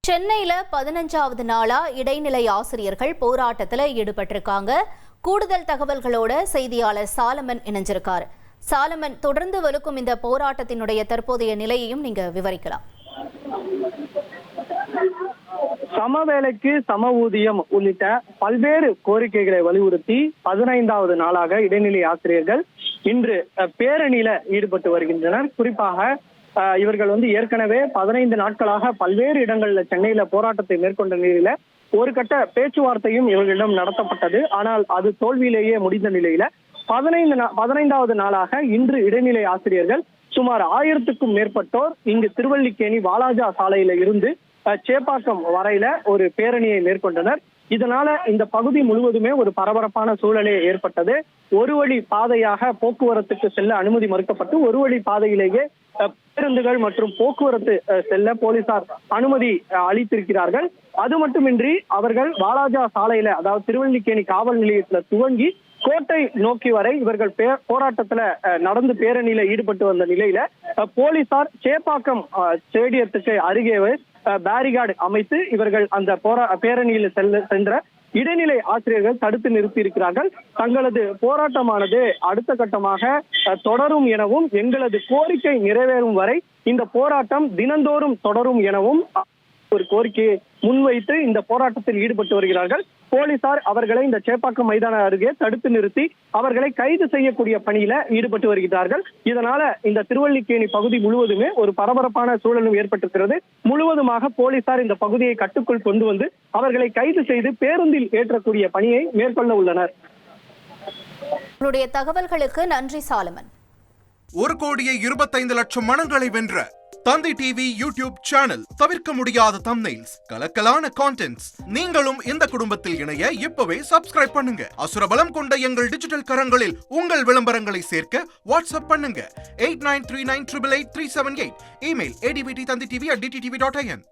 சென்னையில 15வது நாளா இடைநிலை ஆசிரியர்கள் போராட்டத்தில் ஈடுபட்டிருக்காங்க. கூடுதல் தகவல்களோட செய்தியாளர் சாலமன் இணைஞ்சிருக்காரு. சாலமன், தொடர்ந்து வலுக்கும் இந்த போராட்டத்தினுடைய தற்போதைய நிலையையும் நீங்க விவரிக்கலாம். சம வேலைக்கு சம ஊதியம் உள்ளிட்ட பல்வேறு கோரிக்கைகளை வலியுறுத்தி 15வது நாளாக இடைநிலை ஆசிரியர்கள் இன்று பேரணியில ஈடுபட்டு வருகின்றனர். குறிப்பாக இவர்கள் ஏற்கனவே 15 நாட்களாக பல்வேறு இடங்கள்ல சென்னையில போராட்டத்தை மேற்கொண்ட நிலையில ஒரு கட்ட பேச்சுவார்த்தையும் இவர்களிடம் நடத்தப்பட்டது. ஆனால் அது தோல்வியிலேயே முடிந்த நிலையில 15வது நாளாக இன்று இடைநிலை ஆசிரியர்கள் சுமார் 1000க்கும் மேற்பட்டோர் இங்கு திருவல்லிக்கேணி வாலாஜா சாலையில இருந்து சேப்பாக்கம் வரையில ஒரு பேரணியை மேற்கொண்டனர். இதனால இந்த பகுதி முழுவதுமே ஒரு பரபரப்பான சூழலே ஏற்பட்டது. ஒரு வழி பாதையாக போக்குவரத்துக்கு செல்ல அனுமதி மறுக்கப்பட்டு ஒரு வழி பாதையிலேயே பேருந்துகள் மற்றும் போக்குவரத்து செல்ல போலீசார் அனுமதி அளித்திருக்கிறார்கள். அது மட்டுமின்றி அவர்கள் வாலாஜா சாலையில, அதாவது திருவல்லிக்கேணி காவல் நிலையத்துல துவங்கி கோட்டை நோக்கி வரை இவர்கள் போராட்டத்துல நடந்து பேரணியில ஈடுபட்டு வந்த நிலையில போலீசார் சேப்பாக்கம் ஸ்டேடியத்துக்கு அருகே பேரிகார்டு அமைத்து இவர்கள் அந்த பேரணியில் சென்ற இடைநிலை ஆசிரியர்கள் தடுத்து நிறுத்தி இருக்கிறார்கள். தங்களது போராட்டமானது அடுத்த கட்டமாக தொடரும் எனவும், எங்களது கோரிக்கை நிறைவேறும் வரை இந்த போராட்டம் தினந்தோறும் தொடரும் எனவும் ஒரு கோரிக்கையை முன்வைத்து இந்த போராட்டத்தில் ஈடுபட்டு வருகிறார்கள். போலீசார் அவர்களை இந்த சேப்பாக்கம் மைதான அருகே தடுத்து நிறுத்தி அவர்களை கைது செய்யக்கூடிய பணியில ஈடுபட்டு வருகிறார்கள். இதனால இந்த திருவல்லிக்கேணி பகுதி முழுவதுமே ஒரு பரபரப்பான சூழலும் ஏற்பட்டிருக்கிறது. முழுவதுமாக போலீசார் இந்த பகுதியை கட்டுக்குள் கொண்டு வந்து அவர்களை கைது செய்து பேருந்தில் ஏற்றக்கூடிய பணியை மேற்கொள்ள உள்ளனர். உங்களுடைய தகவல்களுக்கு நன்றி சாலமன். 1,25,00,000 மனங்களை வென்ற தந்தி டிவி யூடியூப் சேனல். தவிர்க்க முடியாத தம்ப்நெயில்ஸ், கலக்கலான கான்டென்ட்ஸ். நீங்களும் இந்த குடும்பத்தில் இணைய இப்பவே சப்ஸ்கிரைப் பண்ணுங்க. அசுரபலம் கொண்ட எங்கள் டிஜிட்டல் கரங்களில் உங்கள் விளம்பரங்களை சேர்க்க வாட்ஸ்அப் பண்ணுங்க. 8939888378. Email advtthanditv@dttv.in.